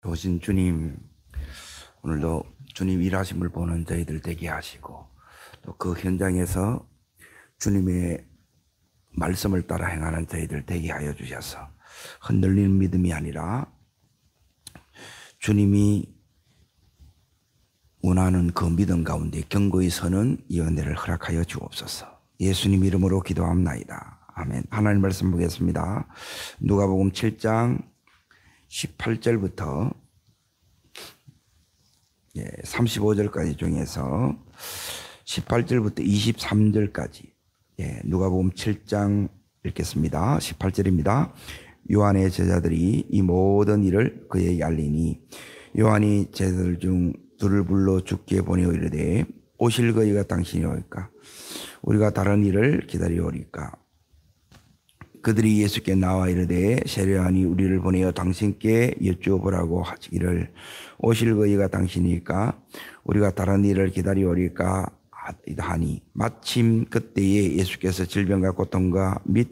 도신 주님, 오늘도 주님 일하심을 보는 저희들 되게 하시고, 또 그 현장에서 주님의 말씀을 따라 행하는 저희들 되게 하여 주셔서 흔들리는 믿음이 아니라 주님이 원하는 그 믿음 가운데 견고히 서는 이 은혜를 허락하여 주옵소서. 예수님 이름으로 기도합나이다. 아멘. 하나님 말씀 보겠습니다. 누가복음 7장 18절부터 35절까지 중에서 18절부터 23절까지 누가복음 7장 읽겠습니다. 18절입니다. 요한의 제자들이 이 모든 일을 그에게 알리니 요한이 제자들 중 둘을 불러 주께 보내어 이르되 오실 그이가 당신이 오리까 우리가 다른 일을 기다리오리까. 그들이 예수께 나와 이르되 세례요한이 우리를 보내어 당신께 여쭈어보라고 하시기를 오실 그이가 당신이니까 우리가 다른 일을 기다리오리까 하니 마침 그때에 예수께서 질병과 고통과 및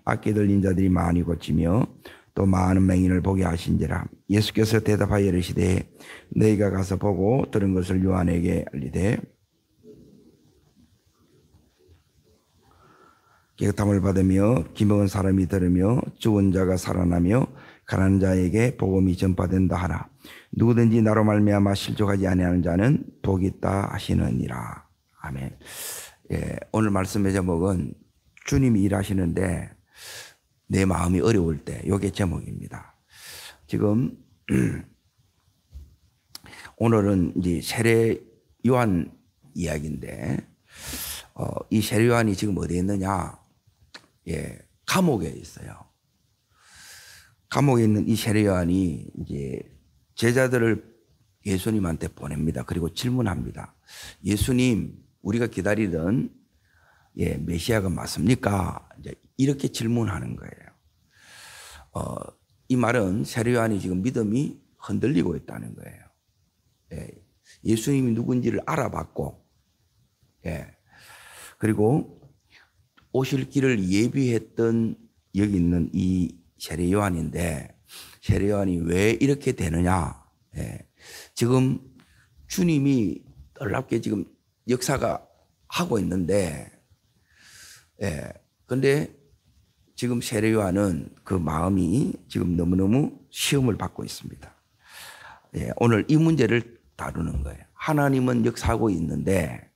악기 들린 자들이 많이 고치며 또 많은 맹인을 보게 하신지라. 예수께서 대답하여 이르시되 너희가 가서 보고 들은 것을 요한에게 알리되 깨끗함을 받으며 기먹은 사람이 들으며 죽은 자가 살아나며 가난한 자에게 복음이 전파된다 하라. 누구든지 나로 말미암아 실족하지 아니하는 자는 복이 있다 하시느니라. 아멘. 오늘 말씀의 제목은 주님이 일하시는데 내 마음이 어려울 때, 요게 제목입니다. 지금 오늘은 이제 세례 요한 이야기인데 이 세례 요한이 지금 어디에 있느냐? 감옥에 있어요. 감옥에 있는 이 세례 요한이 이제 제자들을 예수님한테 보냅니다. 그리고 질문합니다. 예수님, 우리가 기다리던 메시아가 맞습니까? 이제 이렇게 질문하는 거예요. 이 말은 세례 요한이 지금 믿음이 흔들리고 있다는 거예요. 예수님이 누군지를 알아봤고, 그리고 오실 길을 예비했던 여기 있는 이 세례 요한인데 세례 요한이 왜 이렇게 되느냐? 지금 주님이 놀랍게 지금 역사가 하고 있는데, 근데 지금 세례 요한은 그 마음이 지금 너무너무 시험을 받고 있습니다. 오늘 이 문제를 다루는 거예요. 하나님은 역사하고 있는데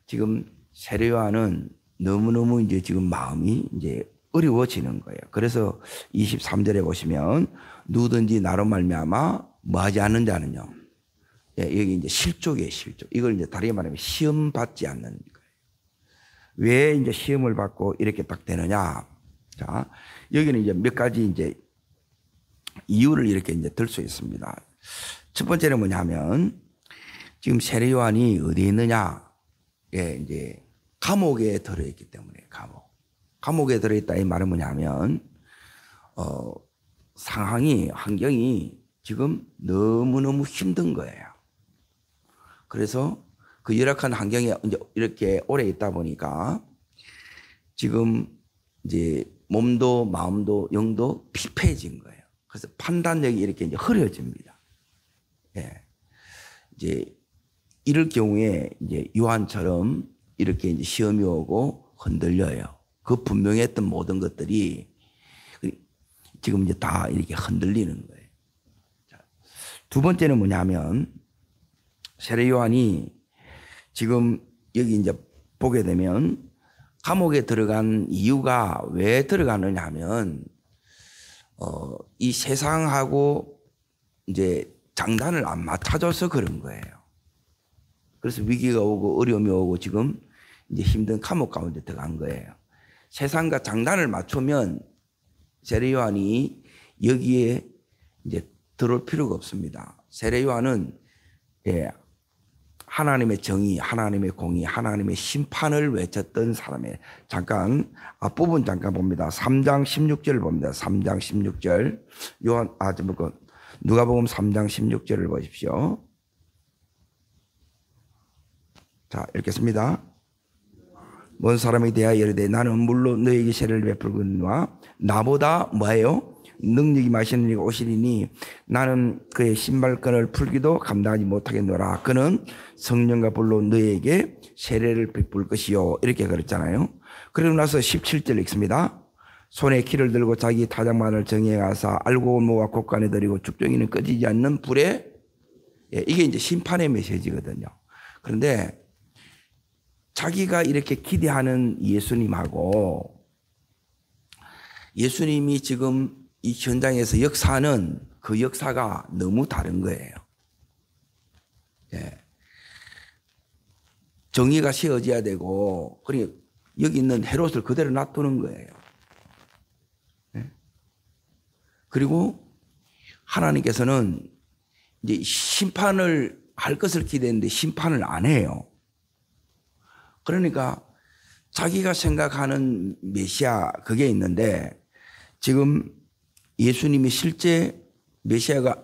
지금 세례 요한은 너무너무 이제 지금 마음이 이제 어려워지는 거예요. 그래서 23절에 보시면 누구든지 나로 말미암아 뭐하지 않는 자는요. 여기 이제 실족이에요, 실족. 이걸 이제 다르게 말하면 시험 받지 않는 거예요. 왜 이제 시험을 받고 이렇게 딱 되느냐? 자, 여기는 이제 몇 가지 이제 이유를 이렇게 이제 들 수 있습니다. 첫 번째는 뭐냐면 지금 세례 요한이 어디에 있느냐? 이제 감옥에 들어있기 때문에 감옥에 들어있다 이 말은 뭐냐면 상황이 환경이 지금 너무너무 힘든 거예요. 그래서 그 열악한 환경에 이제 이렇게 오래 있다 보니까 지금 이제 몸도 마음도 영도 피폐해진 거예요. 그래서 판단력이 이렇게 이제 흐려집니다. 이제 이럴 경우에 이제 요한처럼 이렇게 이제 시험이 오고 흔들려요. 그 분명했던 모든 것들이 지금 이제 다 이렇게 흔들리는 거예요. 두 번째는 뭐냐면 세례 요한이 지금 여기 이제 보게 되면 감옥에 들어간 이유가 왜 들어가느냐 하면 이 세상하고 이제 장단을 안 맞춰줘서 그런 거예요. 그래서 위기가 오고 어려움이 오고 지금 이제 힘든 감옥 가운데 들어간 거예요. 세상과 장단을 맞추면 세례 요한이 여기에 이제 들어올 필요가 없습니다. 세례 요한은 하나님의 정의, 하나님의 공의, 하나님의 심판을 외쳤던 사람이에요. 잠깐 앞부분 잠깐 봅니다. 3장 16절 봅니다. 3장 16절 누가복음 3장 16절을 보십시오. 자, 읽겠습니다. 먼 사람에 대하여 이르되 나는 물론 너에게 세례를 베풀거니와 나보다 뭐예요? 능력이 마시는 이가 오시리니 나는 그의 신발끈을 풀기도 감당하지 못하겠노라. 그는 성령과 불로 너에게 세례를 베풀 것이요. 이렇게 그랬잖아요. 그러고 나서 17절 읽습니다. 손에 키를 들고 자기 타작만을 정해 가사 알고 모아 곳간에 들이고 죽정이는 꺼지지 않는 불에, 이게 이제 심판의 메시지거든요. 그런데 자기가 이렇게 기대하는 예수님하고 예수님이 지금 이 현장에서 역사하는 그 역사가 너무 다른 거예요. 정의가 세워져야 되고, 그러니 여기 있는 헤롯을 그대로 놔두는 거예요. 그리고 하나님께서는 이제 심판을 할 것을 기대했는데 심판을 안 해요. 그러니까 자기가 생각하는 메시아 그게 있는데 지금 예수님이 실제 메시아가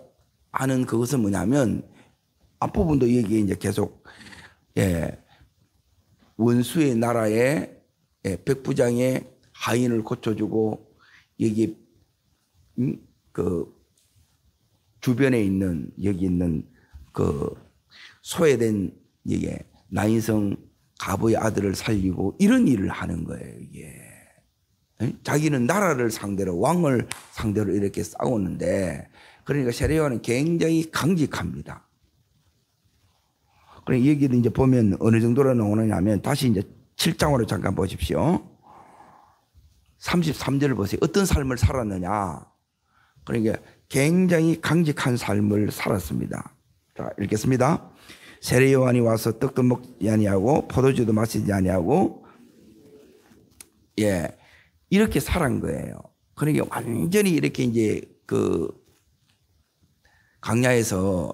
하는 그것은 뭐냐면 앞부분도 여기에 이제 계속 원수의 나라에 백부장의 하인을 고쳐주고 여기 그 주변에 있는 여기 있는 그 소외된 이게 나인성 가부의 아들을 살리고 이런 일을 하는 거예요. 이게 자기는 나라를 상대로 왕을 상대로 이렇게 싸우는데 그러니까 세례요한은 굉장히 강직합니다. 그러니까 여기도 이제 보면 어느 정도로 나오느냐면 다시 이제 7장으로 잠깐 보십시오. 33절을 보세요. 어떤 삶을 살았느냐. 그러니까 굉장히 강직한 삶을 살았습니다. 자, 읽겠습니다. 세례 요한이 와서 떡도 먹지 아니하고 포도주도 마시지 아니하고 이렇게 살은 거예요. 그러니까 완전히 이렇게 이제 그 강야에서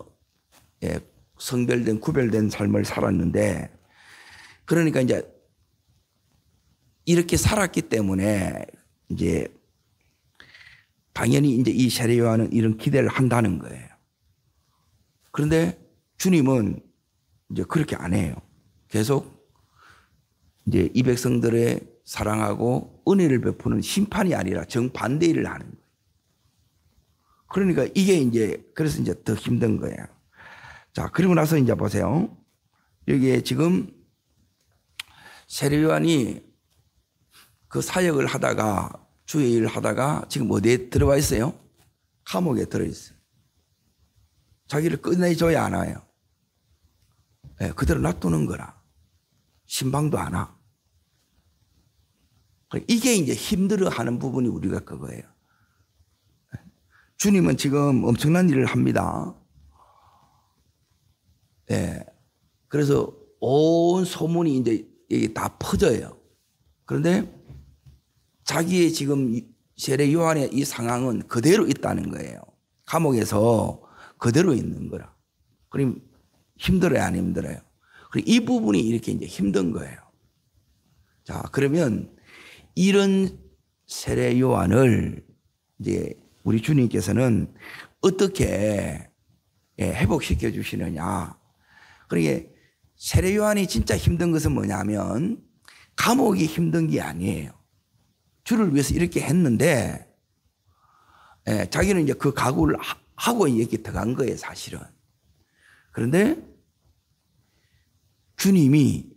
성별된 구별된 삶을 살았는데 그러니까 이제 이렇게 살았기 때문에 이제 당연히 이제 이 세례 요한은 이런 기대를 한다는 거예요. 그런데 주님은 이제 그렇게 안 해요. 계속 이제 이 백성들의 사랑하고 은혜를 베푸는 심판이 아니라 정반대 일을 하는 거예요. 그러니까 이게 이제 그래서 이제 더 힘든 거예요. 자, 그리고 나서 이제 보세요. 여기에 지금 세례 요한이 그 사역을 하다가 주의 일을 하다가 지금 어디에 들어와 있어요? 감옥에 들어있어요. 자기를 끝내줘야 안 와요. 그대로 놔두는 거라. 신방도 안 와. 이게 이제 힘들어하는 부분이 우리가 그거예요. 주님은 지금 엄청난 일을 합니다. 그래서 온 소문이 이제 여기 다 퍼져요. 그런데 자기의 지금 세례 요한의 이 상황은 그대로 있다는 거예요. 감옥에서 그대로 있는 거라. 그럼 힘들어요, 안 힘들어요? 그리고 이 부분이 이렇게 이제 힘든 거예요. 자, 그러면 이런 세례 요한을 이제 우리 주님께서는 어떻게 회복시켜 주시느냐. 그러게 세례 요한이 진짜 힘든 것은 뭐냐면 감옥이 힘든 게 아니에요. 주를 위해서 이렇게 했는데 자기는 이제 그 각오를 하고 이렇게 들어간 거예요, 사실은. 그런데 주님이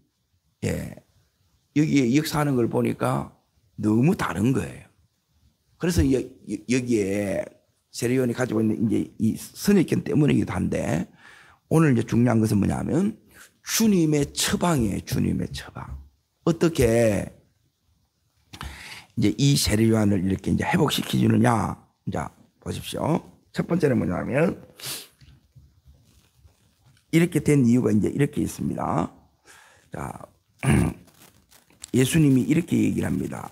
여기에 역사하는 걸 보니까 너무 다른 거예요. 그래서 여기에 세례 요한이 가지고 있는 이제 이 선입견 때문이기도 한데 오늘 이제 중요한 것은 뭐냐면 주님의 처방이에요. 주님의 처방. 어떻게 이제 이 세례 요한을 이렇게 이제 회복시켜 주느냐. 자, 보십시오. 첫 번째는 뭐냐면 이렇게 된 이유가 이제 이렇게 있습니다. 자, 예수님이 이렇게 얘기를 합니다.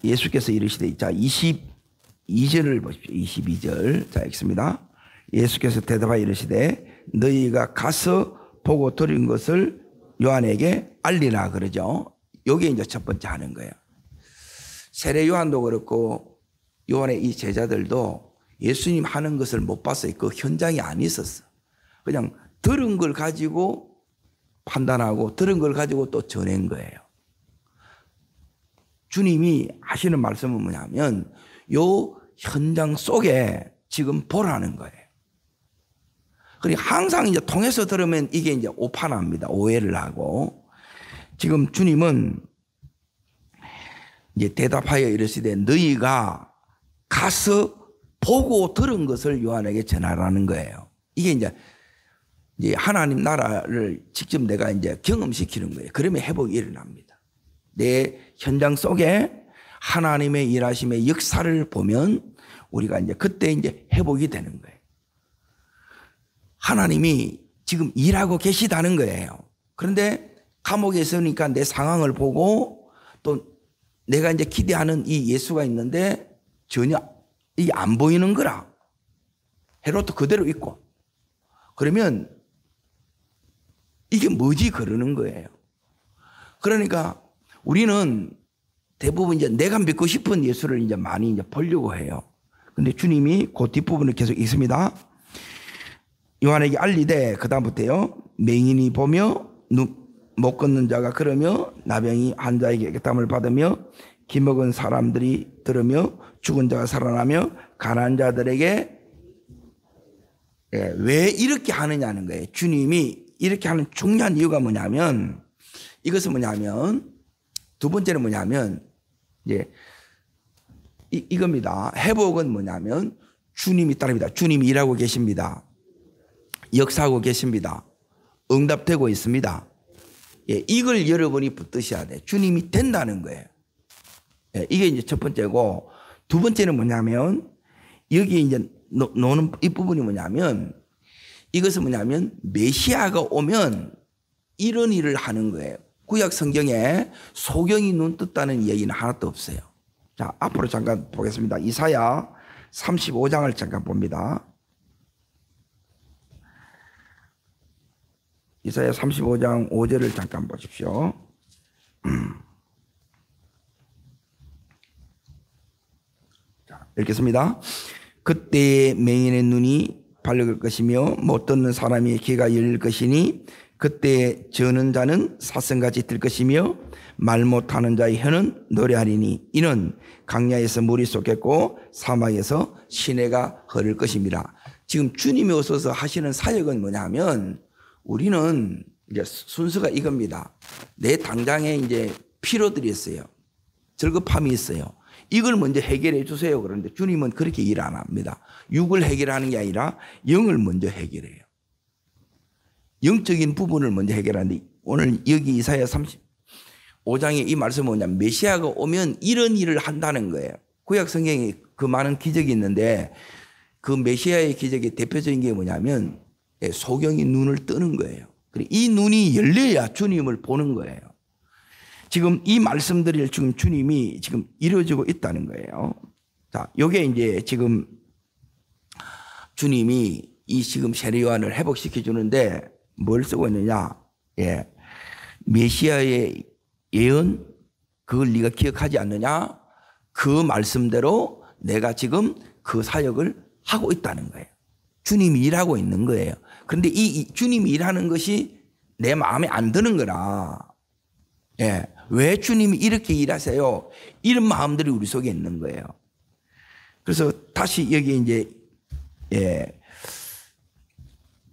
예수께서 이르시되, 자, 22절을 보십시오. 22절. 자, 읽습니다. 예수께서 대답하여 이르시되, 너희가 가서 보고 들은 것을 요한에게 알리라 그러죠. 요게 이제 첫 번째 하는 거예요. 세례 요한도 그렇고 요한의 이 제자들도 예수님 하는 것을 못 봤어요. 그 현장에 안 있었어. 그냥 들은 걸 가지고 판단하고 들은 걸 가지고 또 전한 거예요. 주님이 하시는 말씀은 뭐냐면 요 현장 속에 지금 보라는 거예요. 그리고 항상 이제 통해서 들으면 이게 이제 오판합니다. 오해를 하고. 지금 주님은 이제 대답하여 이르시되 너희가 가서 보고 들은 것을 요한에게 전하라는 거예요. 이게 이제 하나님 나라를 직접 내가 이제 경험시키는 거예요. 그러면 회복이 일어납니다. 내 현장 속에 하나님의 일하심의 역사를 보면 우리가 이제 그때 이제 회복이 되는 거예요. 하나님이 지금 일하고 계시다는 거예요. 그런데 감옥에 있으니까 내 상황을 보고 또 내가 이제 기대하는 이 예수가 있는데 전혀 이게 안 보이는 거라. 헤롯도 그대로 있고. 그러면 이게 뭐지 그러는 거예요. 그러니까 우리는 대부분 이제 내가 믿고 싶은 예수를 이제 많이 이제 보려고 해요. 근데 주님이 그 뒷부분을 계속 읽습니다. 요한에게 알리되 그다음부터요. 맹인이 보며 못 걷는 자가 걸으며 나병이 환자에게 깨끗함을 받으며 기먹은 사람들이 들으며 죽은 자가 살아나며 가난한 자들에게 왜 이렇게 하느냐는 거예요. 주님이 이렇게 하는 중요한 이유가 뭐냐면 이것은 뭐냐면 두 번째는 뭐냐면 이제 이겁니다. 회복은 뭐냐면 주님이 따릅니다. 주님이 일하고 계십니다. 역사하고 계십니다. 응답되고 있습니다. 이걸 여러분이 붙드셔야 돼. 주님이 된다는 거예요. 이게 이제 첫 번째고 두 번째는 뭐냐면 여기 이제 노는 이 부분이 뭐냐면 이것은 뭐냐면 메시아가 오면 이런 일을 하는 거예요. 구약 성경에 소경이 눈 떴다는 이야기는 하나도 없어요. 자, 앞으로 잠깐 보겠습니다. 이사야 35장을 잠깐 봅니다. 이사야 35장 5절을 잠깐 보십시오. 자, 읽겠습니다. 그때 맹인의 눈이 밝을 것이며 못 듣는 사람의 귀가 열릴 것이니 그때 저는 자는 사슴같이 뜰 것이며 말 못하는 자의 혀는 노래하리니 이는 강야에서 물이 쏟겠고 사막에서 시내가 흐를 것입니다. 지금 주님이 오셔서 하시는 사역은 뭐냐면 우리는 이제 순서가 이겁니다. 내 당장에 이제 필요들이 있어요. 절급함이 있어요. 이걸 먼저 해결해 주세요. 그런데 주님은 그렇게 일 안 합니다. 육을 해결하는 게 아니라 영을 먼저 해결해요. 영적인 부분을 먼저 해결하는데 오늘 여기 이사야 35장에 이 말씀은 뭐냐면 메시아가 오면 이런 일을 한다는 거예요. 구약 성경에 그 많은 기적이 있는데 그 메시아의 기적의 대표적인 게 뭐냐면 소경이 눈을 뜨는 거예요. 이 눈이 열려야 주님을 보는 거예요. 지금 이 말씀들을 지금 주님이 지금 이루어지고 있다는 거예요. 자, 요게 이제 지금 주님이 이 지금 세례 요한을 회복시켜 주는데 뭘 쓰고 있느냐? 메시아의 예언 그걸 네가 기억하지 않느냐? 그 말씀대로 내가 지금 그 사역을 하고 있다는 거예요. 주님이 일하고 있는 거예요. 그런데 이 주님이 일하는 것이 내 마음에 안 드는 거라. 왜 주님이 이렇게 일하세요? 이런 마음들이 우리 속에 있는 거예요. 그래서 다시 여기 이제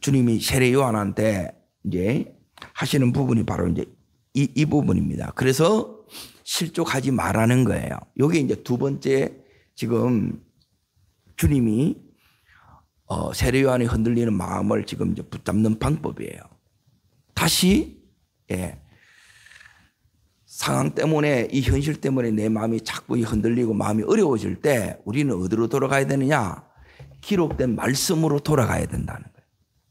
주님이 세례 요한한테 이제 하시는 부분이 바로 이제 이 부분입니다. 그래서 실족하지 말라는 거예요. 이게 이제 두 번째 지금 주님이 세례 요한이 흔들리는 마음을 지금 이제 붙잡는 방법이에요. 다시 상황 때문에 이 현실 때문에 내 마음이 자꾸 흔들리고 마음이 어려워질 때 우리는 어디로 돌아가야 되느냐? 기록된 말씀으로 돌아가야 된다는 거예요.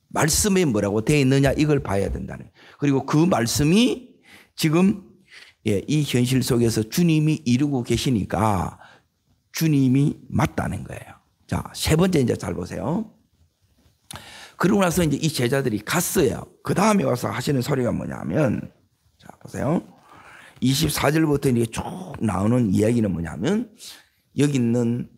말씀에 뭐라고 되어 있느냐 이걸 봐야 된다는 거예요. 그리고 그 말씀이 지금 이 현실 속에서 주님이 이루고 계시니까 주님이 맞다는 거예요. 자, 세 번째 이제 잘 보세요. 그러고 나서 이제 이 제자들이 갔어요. 그 다음에 와서 하시는 소리가 뭐냐면, 자, 보세요. 24절부터 이제 쭉 나오는 이야기는 뭐냐면, 여기 있는,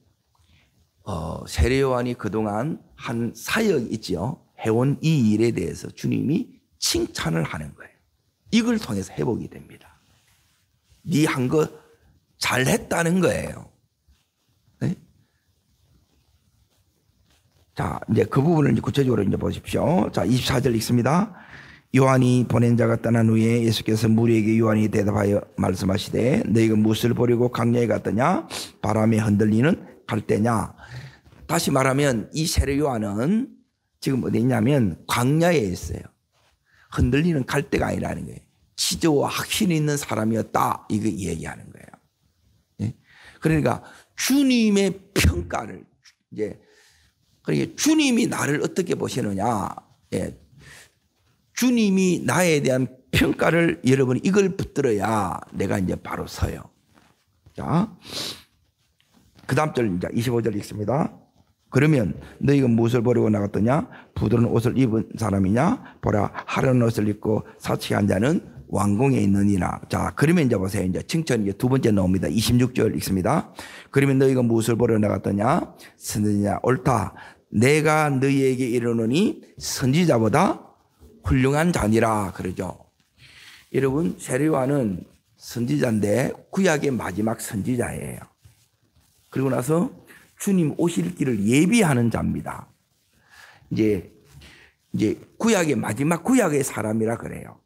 세례 요한이 그동안 한 사역이 있죠. 해온 이 일에 대해서 주님이 칭찬을 하는 거예요. 이걸 통해서 회복이 됩니다. 네 한 거 잘했다는 거예요. 네? 자, 이제 그 부분을 이제 구체적으로 이제 보십시오. 자, 24절 읽습니다. 요한이 보낸 자가 떠난 후에 예수께서 무리에게 요한이 대답하여 말씀하시되 너희가 무엇을 보려고 광야에 갔더냐? 바람에 흔들리는 갈대냐? 다시 말하면 이 세례 요한은 지금 어디 있냐면 광야에 있어요. 흔들리는 갈대가 아니라는 거예요. 지저와 확신이 있는 사람이었다. 이거 얘기하는 거예요. 예? 그러니까 주님의 평가를 이제 그러니까 주님이 나를 어떻게 보시느냐? 예. 주님이 나에 대한 평가를 여러분이 이걸 붙들어야 내가 이제 바로 서요. 자, 그 다음 절 이제 25절 읽습니다. 그러면 너희가 무엇을 보려고 나갔더냐? 부드러운 옷을 입은 사람이냐? 보라, 하얀 옷을 입고 사치한 자는 왕궁에 있느니라. 자, 그러면 이제 보세요. 이제 칭찬이 이제 두 번째 나옵니다. 26절 읽습니다. 그러면 너희가 무엇을 보러 나갔더냐? 선지자 옳다. 내가 너희에게 이르노니 선지자보다 훌륭한 자니라 그러죠. 여러분, 세례 요한은 선지자인데 구약의 마지막 선지자예요. 그리고 나서 주님 오실 길을 예비하는 자입니다. 이제 구약의 마지막 구약의 사람이라 그래요.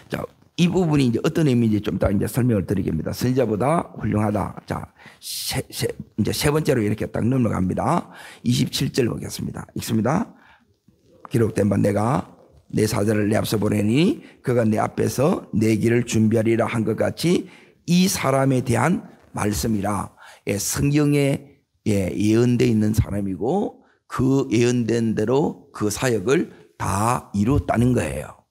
자, 이 부분이 이제 어떤 의미인지 좀 더 이제 설명을 드리겠습니다. 선지자보다 훌륭하다. 자, 이제 세 번째로 이렇게 딱 넘어갑니다. 27절 보겠습니다. 읽습니다. 기록된 바 내가 내 사자를 내 앞서 보내니 그가 내 앞에서 내 길을 준비하리라 한 것 같이 이 사람에 대한 말씀이라. 예, 성경에 예언되어 있는 사람이고 그 예언된 대로 그 사역을 다 이루었다는 거예요.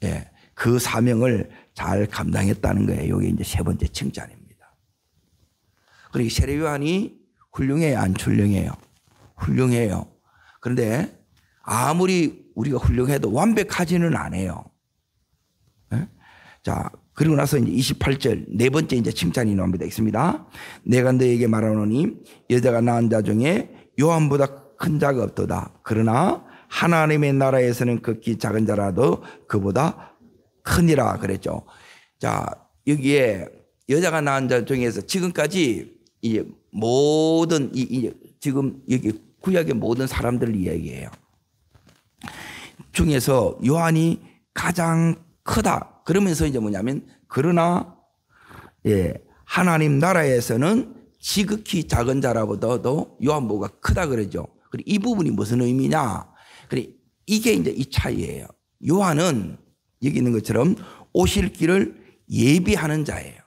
예, 그 사명을 잘 감당했다는 거예요. 이게 이제 세 번째 칭찬입니다. 그리고 세례 요한이 훌륭해요, 안 훌륭해요? 훌륭해요. 그런데 아무리 우리가 훌륭해도 완벽하지는 않아요. 예? 자, 그리고 나서 이제 28절 네 번째 이제 칭찬이 나옵니다. 있습니다. 내가 너에게 말하노니 여자가 낳은 자 중에 요한보다 큰 자가 없도다. 그러나 하나님의 나라에서는 극히 작은 자라도 그보다 크니라 그랬죠. 자, 여기에 여자가 낳은 자 중에서 지금까지 이제 모든 지금 여기 구약의 모든 사람들을 이야기해요. 중에서 요한이 가장 크다. 그러면서 이제 뭐냐면 그러나 하나님 나라에서는 지극히 작은 자라보다도 요한보가 크다 그러죠. 그리고 이 부분이 무슨 의미냐? 그래 이게 이제 이 차이예요. 요한은 여기 있는 것처럼 오실 길을 예비하는 자예요.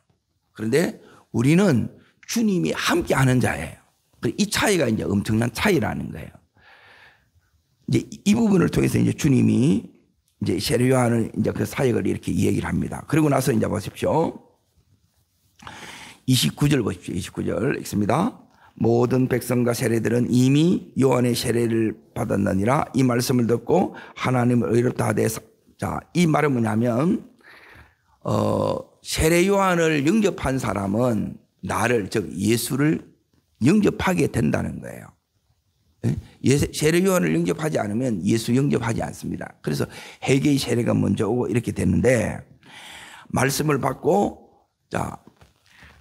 그런데 우리는 주님이 함께하는 자예요. 이 차이가 이제 엄청난 차이라는 거예요. 이제 이 부분을 통해서 이제 주님이 이제 세례 요한은 이제 그 사역을 이렇게 얘기를 합니다. 그리고 나서 이제 보십시오. 29절 보십시오. 29절 읽습니다. 모든 백성과 세례들은 이미 요한의 세례를 받았느니라. 이 말씀을 듣고 하나님을 의롭다 하되. 자, 이 말은 뭐냐면 세례 요한을 영접한 사람은 나를 즉 예수를 영접하게 된다는 거예요. 세례 요한을 영접하지 않으면 예수 영접하지 않습니다. 그래서 회개의 세례가 먼저 오고 이렇게 됐는데 말씀을 받고 자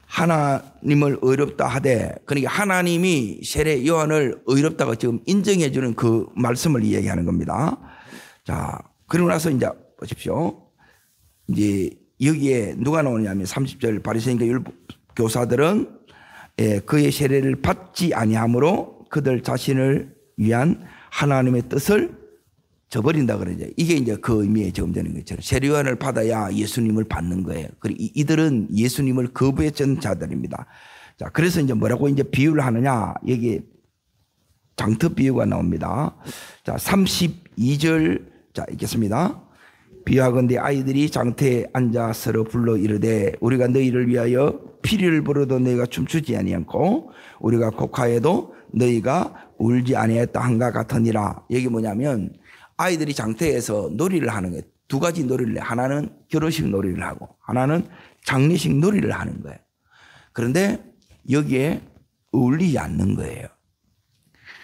하나님을 의롭다 하되 그러니까 하나님이 세례 요한을 의롭다고 지금 인정해 주는 그 말씀을 이야기하는 겁니다. 자 그러고 나서 이제 보십시오. 이제 여기에 누가 나오냐면 30절 바리새인과 율법교사들은 그의 세례를 받지 아니하므로 그들 자신을 위한 하나님의 뜻을 저버린다 그러죠. 이게 이제 그 의미에 지금 되는 것처럼 세례 요한을 받아야 예수님을 받는 거예요. 그리고 이들은 예수님을 거부했던 자들입니다. 자, 그래서 이제 뭐라고 이제 비유를 하느냐? 여기 장터 비유가 나옵니다. 자, 32절 자 읽겠습니다. 비유하건대 아이들이 장터에 앉아 서로 불러 이르되 우리가 너희를 위하여 피리를 부르도 너희가 춤추지 아니하고 우리가 곡하여도 너희가 울지 아니했다 한가 같으니라. 여기 뭐냐면 아이들이 장터에서 놀이를 하는 거예요. 두 가지 놀이를 해요. 하나는 결혼식 놀이를 하고 하나는 장례식 놀이를 하는 거예요. 그런데 여기에 어울리지 않는 거예요.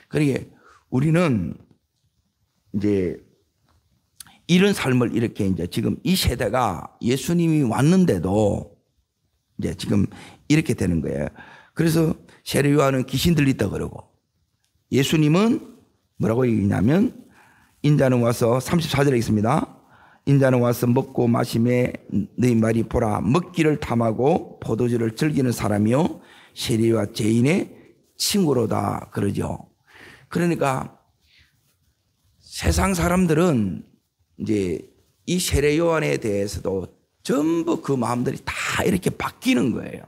그러니까 우리는 이제 이런 삶을 이렇게 이제 지금 이 세대가 예수님이 왔는데도 이제 지금 이렇게 되는 거예요. 그래서 세례 요한은 귀신 들렸다 그러고 예수님은 뭐라고 얘기냐면 인자는 와서 34절에 있습니다. 인자는 와서 먹고 마심에 너희 말이 보라 먹기를 탐하고 포도주를 즐기는 사람이요 세리와 죄인의 친구로다 그러죠. 그러니까 세상 사람들은 이제 이 세례 요한에 대해서도 전부 그 마음들이 다 이렇게 바뀌는 거예요.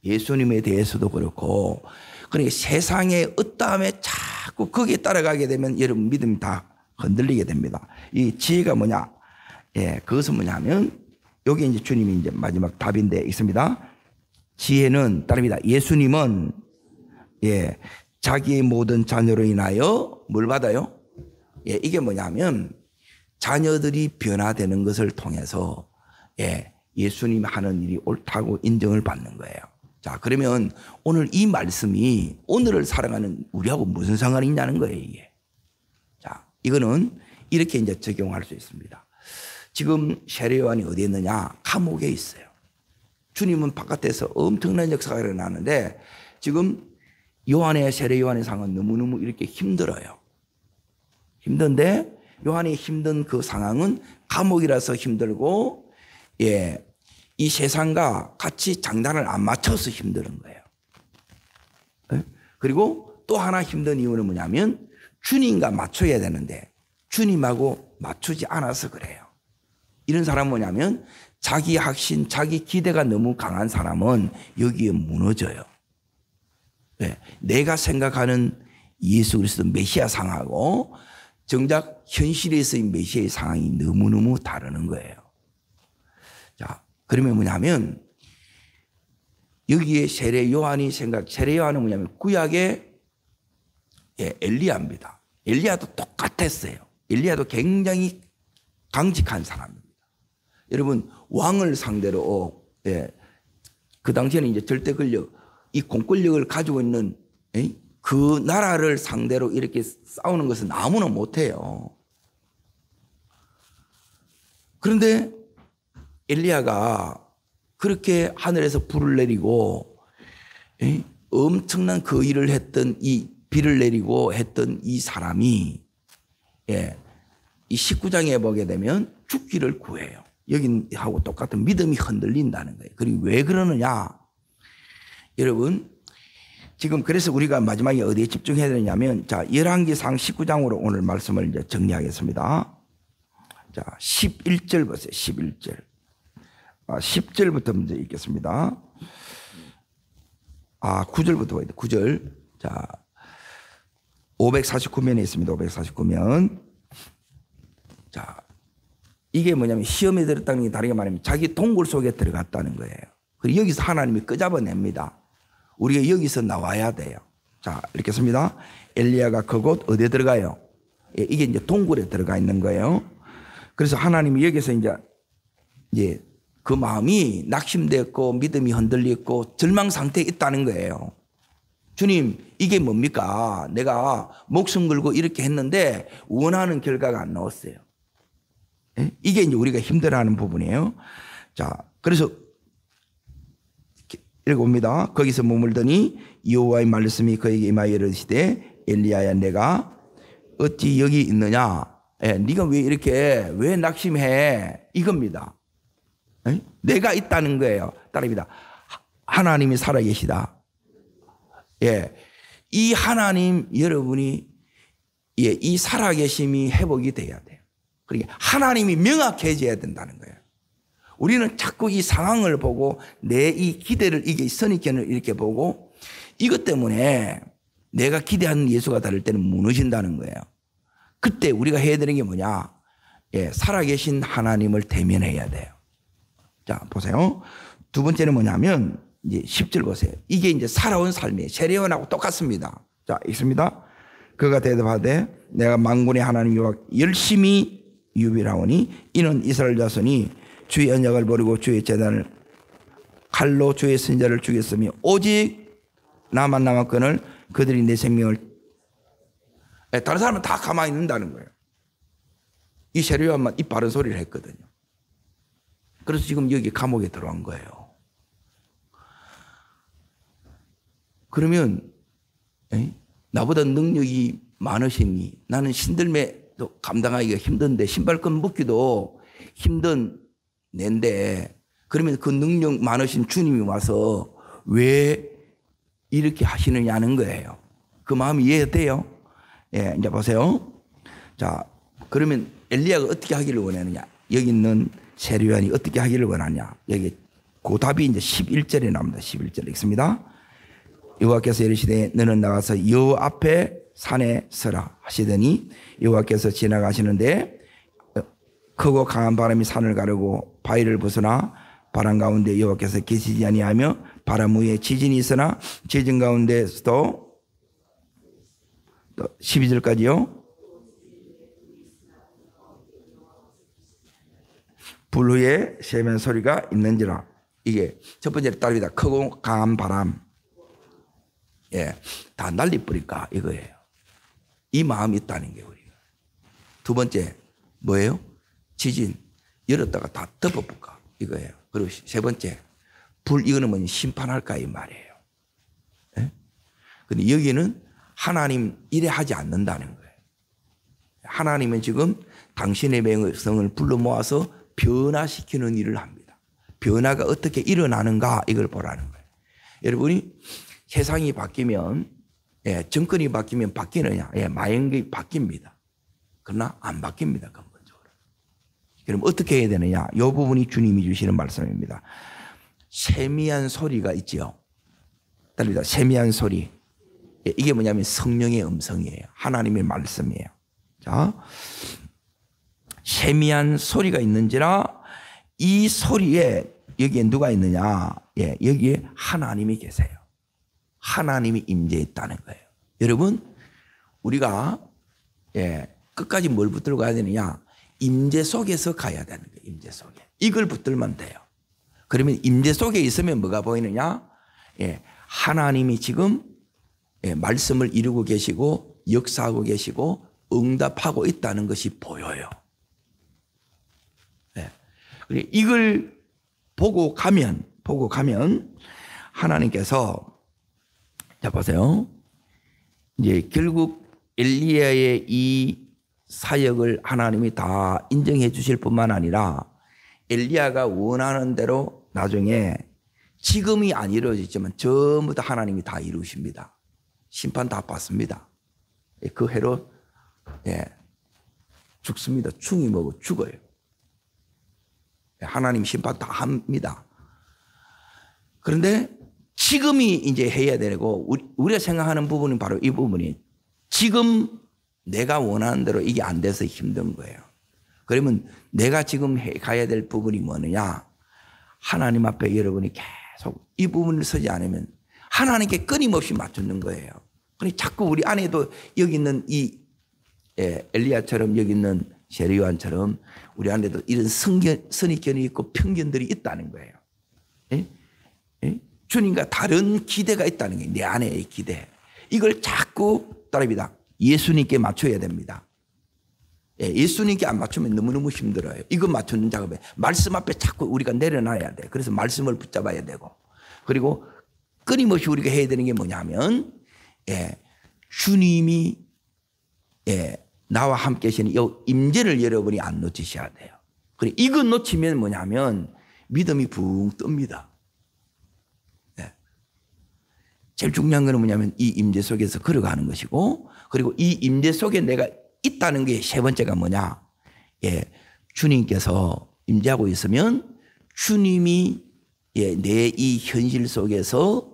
예수님에 대해서도 그렇고. 그러니까 세상의 어떠함에 자꾸 거기에 따라가게 되면 여러분 믿음이 다 흔들리게 됩니다. 이 지혜가 뭐냐? 예, 그것은 뭐냐면 여기 이제 주님이 이제 마지막 답인데 있습니다. 지혜는 따릅니다. 예수님은 예, 자기의 모든 자녀로 인하여 뭘 받아요? 예, 이게 뭐냐면 자녀들이 변화되는 것을 통해서 예, 예수님 하는 일이 옳다고 인정을 받는 거예요. 자, 그러면 오늘 이 말씀이 오늘을 살아가는 우리하고 무슨 상관이 있냐는 거예요, 이게. 자, 이거는 이렇게 이제 적용할 수 있습니다. 지금 세례 요한이 어디에 있느냐? 감옥에 있어요. 주님은 바깥에서 엄청난 역사가 일어나는데 지금 세례 요한의 상황은 너무너무 이렇게 힘들어요. 힘든데 요한이 힘든 그 상황은 감옥이라서 힘들고 예, 이 세상과 같이 장단을 안 맞춰서 힘든 거예요. 네? 그리고 또 하나 힘든 이유는 뭐냐면 주님과 맞춰야 되는데 주님하고 맞추지 않아서 그래요. 이런 사람은 뭐냐면 자기 확신, 자기 기대가 너무 강한 사람은 여기에 무너져요. 네. 내가 생각하는 예수 그리스도 메시아 상하고 정작 현실에서의 메시아의 상황이 너무너무 다르는 거예요. 자, 그러면 뭐냐면 여기에 세례 요한은 뭐냐면 구약의 예, 엘리야입니다. 엘리야도 똑같았어요. 엘리야도 굉장히 강직한 사람입니다. 여러분 왕을 상대로 예, 그 당시에는 이제 절대 권력, 이 공권력을 가지고 있는 그 나라를 상대로 이렇게 싸우는 것은 아무나 못해요. 그런데 엘리야가 그렇게 하늘에서 불을 내리고 엄청난 그 일을 했던 이 비를 내리고 했던 이 사람이 예, 이 19장에 보게 되면 죽기를 구해요. 여기하고 똑같은 믿음이 흔들린다는 거예요. 그리고 왜 그러느냐? 여러분 지금 그래서 우리가 마지막에 어디에 집중해야 되냐면 자, 열왕기상 19장으로 오늘 말씀을 이제 정리하겠습니다. 자, 11절 보세요. 11절. 10절부터 먼저 읽겠습니다. 9절부터 봐야 돼. 9절. 자, 549면에 있습니다. 549면. 자, 이게 뭐냐면 시험에 들었다는 게 다르게 말하면 자기 동굴 속에 들어갔다는 거예요. 그리고 여기서 하나님이 끄잡아냅니다. 우리가 여기서 나와야 돼요. 자, 이렇게 씁니다. 엘리야가 그곳 어디에 들어가요? 예, 이게 이제 동굴에 들어가 있는 거예요. 그래서 하나님이 여기서 이제 그 마음이 낙심되었고 믿음이 흔들렸고 절망 상태에 있다는 거예요. 주님, 이게 뭡니까? 내가 목숨 걸고 이렇게 했는데 원하는 결과가 안 나왔어요. 예? 이게 이제 우리가 힘들어하는 부분이에요. 자, 그래서 읽어봅니다. 거기서 머물더니 여호와의 말씀이 그에게 임하여 이르시되 엘리야야 내가 어찌 여기 있느냐? 예, 네가 왜 낙심해? 이겁니다. 예? 내가 있다는 거예요. 따릅니다. 하나님이 살아계시다. 예, 이 하나님 여러분이 예, 이 살아계심이 회복이 돼야 돼요. 그러니까 하나님이 명확해져야 된다는 거예요. 우리는 자꾸 이 상황을 보고 내 이 기대를 이게 선입견을 이렇게 보고 이것 때문에 내가 기대하는 예수가 다를 때는 무너진다는 거예요. 그때 우리가 해야 되는 게 뭐냐? 예, 살아계신 하나님을 대면해야 돼요. 자, 보세요. 두 번째는 뭐냐면 이제 10절 보세요. 이게 이제 살아온 삶이에요. 세례 요한하고 똑같습니다. 자, 있습니다. 그가 대답하되 내가 만군의 하나님 여호와 열심히 유비라오니 이는 이스라엘 자손이 주의 언약을 버리고 주의 제단을 칼로 주의 선자를 죽였으며 오직 나만 남았거늘 그들이 내 생명을 다른 사람은 다 가만히 있는다는 거예요. 이 세례 요한만 이 바른 소리를 했거든요. 그래서 지금 여기 감옥에 들어간 거예요. 그러면 나보다 능력이 많으시니 나는 신들매도 감당하기가 힘든데 신발끈 묶기도 힘든 내인데 그러면 그 능력 많으신 주님이 와서 왜 이렇게 하시느냐는 거예요. 그 마음이 이해돼요? 예, 이제 보세요. 자, 그러면 엘리야가 어떻게 하기를 원하느냐? 여기 있는 세례요한이 어떻게 하기를 원하냐? 여기 그 답이 이제 11절에 나옵니다. 11절 읽습니다. 여호와께서 이르시되 너는 나가서 여호와 앞에 산에 서라 하시더니 여호와께서 지나가시는데 크고 강한 바람이 산을 가르고 바위를 부수나 바람 가운데 여호와께서 계시지 아니하며 바람 위에 지진이 있으나 지진 가운데서도 또 12절까지요. 불 후에 세면 소리가 있는지라. 이게 첫 번째 답이다. 크고 강한 바람. 예, 다 날리버릴까 이거예요. 이 마음이 있다는 게 우리가. 두 번째 뭐예요? 지진 열었다가 다 덮어볼까 이거예요. 그리고 세 번째 불 이거는 뭐냐 심판할까 이 말이에요. 예? 근데 여기는 하나님 이래 하지 않는다는 거예요. 하나님은 지금 당신의 백성을 불러 모아서 변화시키는 일을 합니다. 변화가 어떻게 일어나는가 이걸 보라는 거예요. 여러분이 세상이 바뀌면 정권이 바뀌면 바뀌느냐? 마행이 바뀝니다. 그러나 안 바뀝니다. 근본적으로. 그럼 어떻게 해야 되느냐? 이 부분이 주님이 주시는 말씀입니다. 세미한 소리가 있지요. 따릅니다. 세미한 소리. 이게 뭐냐면 성령의 음성이에요. 하나님의 말씀이에요. 자, 세미한 소리가 있는지라 이 소리에 여기에 누가 있느냐? 여기에 하나님이 계세요. 하나님이 임재해 있다는 거예요. 여러분, 우리가 끝까지 뭘 붙들고 가야 되느냐? 임재 속에서 가야 되는 거예요. 임재 속에. 이걸 붙들면 돼요. 그러면 임재 속에 있으면 뭐가 보이느냐? 하나님이 지금 말씀을 이루고 계시고 역사하고 계시고 응답하고 있다는 것이 보여요. 이걸 보고 가면 하나님께서 자 보세요. 이제 결국 엘리야의 이 사역을 하나님이 다 인정해 주실 뿐만 아니라 엘리야가 원하는 대로 나중에 지금이 안 이루어지지만 전부 다 하나님이 다 이루십니다. 심판 다 받습니다. 그 해로 죽습니다. 충이 뭐고 죽어요. 하나님 심판 다 합니다. 그런데 지금이 이제 해야 되고 우리가 생각하는 부분은 바로 이 부분이 지금 내가 원하는 대로 이게 안 돼서 힘든 거예요. 그러면 내가 지금 가야 될 부분이 뭐느냐? 하나님 앞에 여러분이 계속 이 부분을 서지 않으면 하나님께 끊임없이 맞추는 거예요. 그러니 자꾸 우리 안에도 여기 있는 이 엘리야처럼 여기 있는 세례요한처럼 우리 안에도 이런 선입견이 있고 편견들이 있다는 거예요. 주님과 다른 기대가 있다는 게 내 안에의 기대. 이걸 자꾸 따릅니다. 예수님께 맞춰야 됩니다. 예수님께 안 맞추면 너무너무 힘들어요. 이거 맞추는 작업에 말씀 앞에 자꾸 우리가 내려놔야 돼. 그래서 말씀을 붙잡아야 되고 그리고 끊임없이 우리가 해야 되는 게 뭐냐면 주님이 나와 함께 계시는 이 임재를 여러분이 안 놓치셔야 돼요. 그리고 이거 놓치면 뭐냐면 믿음이 붕 뜹니다. 제일 중요한 것은 뭐냐면 이 임재 속에서 걸어가는 것이고 그리고 이 임재 속에 내가 있다는 게 세 번째가 뭐냐? 주님께서 임재하고 있으면 주님이 내 이 현실 속에서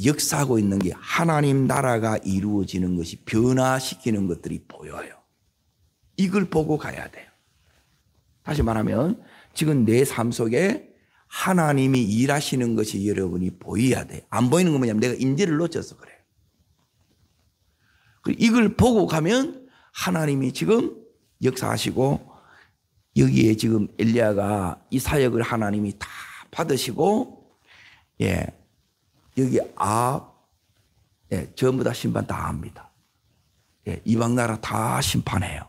역사하고 있는 게 하나님 나라가 이루어지는 것이 변화시키는 것들이 보여요. 이걸 보고 가야 돼요. 다시 말하면 지금 내 삶 속에 하나님이 일하시는 것이 여러분이 보여야 돼요. 안 보이는 건 뭐냐면 내가 임재를 놓쳐서 그래요. 이걸 보고 가면 하나님이 지금 역사하시고 여기에 지금 엘리야가 이 사역을 하나님이 다 받으시고 여기 전부 다 심판 다 합니다. 이방 나라 다 심판해요.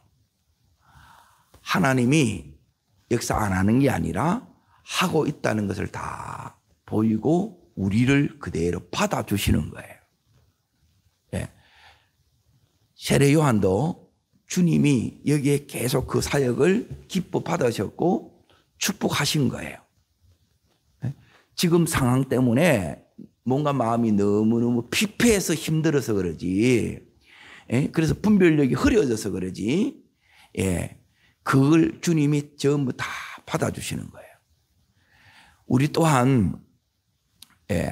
하나님이 역사 안 하는 게 아니라 하고 있다는 것을 다 보이고 우리를 그대로 받아주시는 거예요. 예. 세례 요한도 주님이 여기에 계속 그 사역을 기뻐 받으셨고 축복하신 거예요. 예. 지금 상황 때문에 뭔가 마음이 너무너무 피폐해서 힘들어서 그러지. 예. 그래서 분별력이 흐려져서 그러지. 예. 그걸 주님이 전부 다 받아주시는 거예요. 우리 또한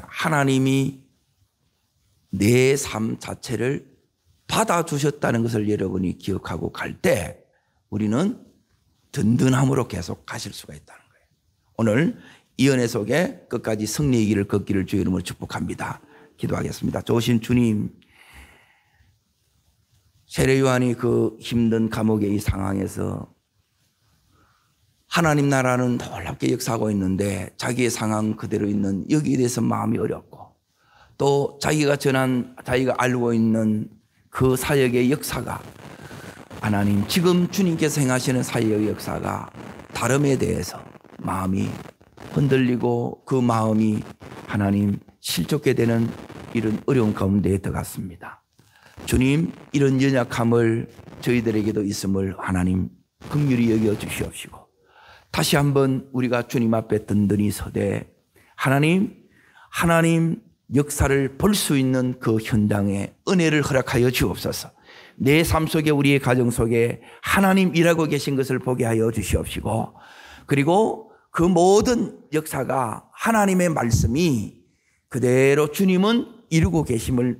하나님이 내 삶 자체를 받아주셨다는 것을 여러분이 기억하고 갈 때 우리는 든든함으로 계속 가실 수가 있다는 거예요. 오늘 이 은혜 속에 끝까지 승리의 길을 걷기를 주의 이름으로 축복합니다. 기도하겠습니다. 좋으신 주님, 세례 요한이 그 힘든 감옥의 이 상황에서 하나님 나라는 놀랍게 역사하고 있는데 자기의 상황 그대로 있는 여기에 대해서 마음이 어렵고 또 자기가 알고 있는 그 사역의 역사가 하나님 지금 주님께서 행하시는 사역의 역사가 다름에 대해서 마음이 흔들리고 그 마음이 하나님 실족게 되는 이런 어려운 가운데에 들어갔습니다. 주님, 이런 연약함을 저희들에게도 있음을 하나님 긍휼히 여겨 주시옵시고 다시 한번 우리가 주님 앞에 든든히 서되 하나님 역사를 볼 수 있는 그 현장에 은혜를 허락하여 주옵소서. 내 삶 속에 우리의 가정 속에 하나님 일하고 계신 것을 보게 하여 주시옵시고 그리고 그 모든 역사가 하나님의 말씀이 그대로 주님은 이루고 계심을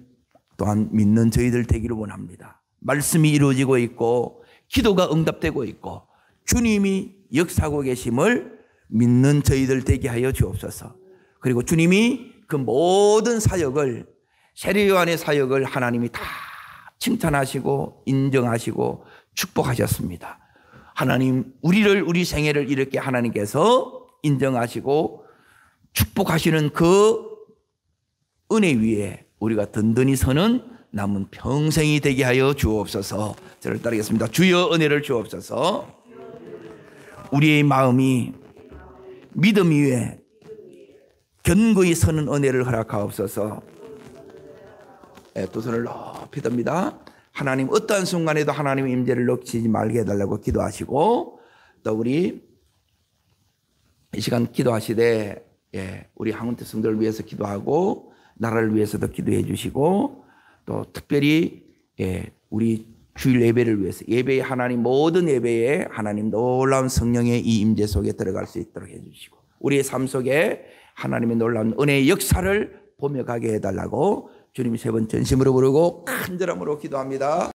또한 믿는 저희들 되기를 원합니다. 말씀이 이루어지고 있고 기도가 응답되고 있고 주님이 역사하고 계심을 믿는 저희들 되게 하여 주옵소서. 그리고 주님이 그 모든 사역을 세례 요한의 사역을 하나님이 다 칭찬하시고 인정하시고 축복하셨습니다. 하나님 우리 생애를 이렇게 하나님께서 인정하시고 축복하시는 그 은혜 위에 우리가 든든히 서는 남은 평생이 되게 하여 주옵소서. 저를 따르겠습니다. 주여 은혜를 주옵소서. 우리의 마음이 믿음 위에 견고히 서는 은혜를 허락하옵소서. 두 손을 높이 듭니다. 하나님 어떠한 순간에도 하나님의 임재를 놓치지 말게 해달라고 기도하시고 또 우리 이 시간 기도하시되 우리 한국대 성도를 위해서 기도하고 나라를 위해서도 기도해 주시고 또 특별히 우리 주일 예배를 위해서 예배의 하나님 모든 예배에 하나님 놀라운 성령의 이 임재 속에 들어갈 수 있도록 해주시고 우리의 삶 속에 하나님의 놀라운 은혜의 역사를 보며 가게 해달라고 주님 세 번 전심으로 부르고 간절함으로 기도합니다.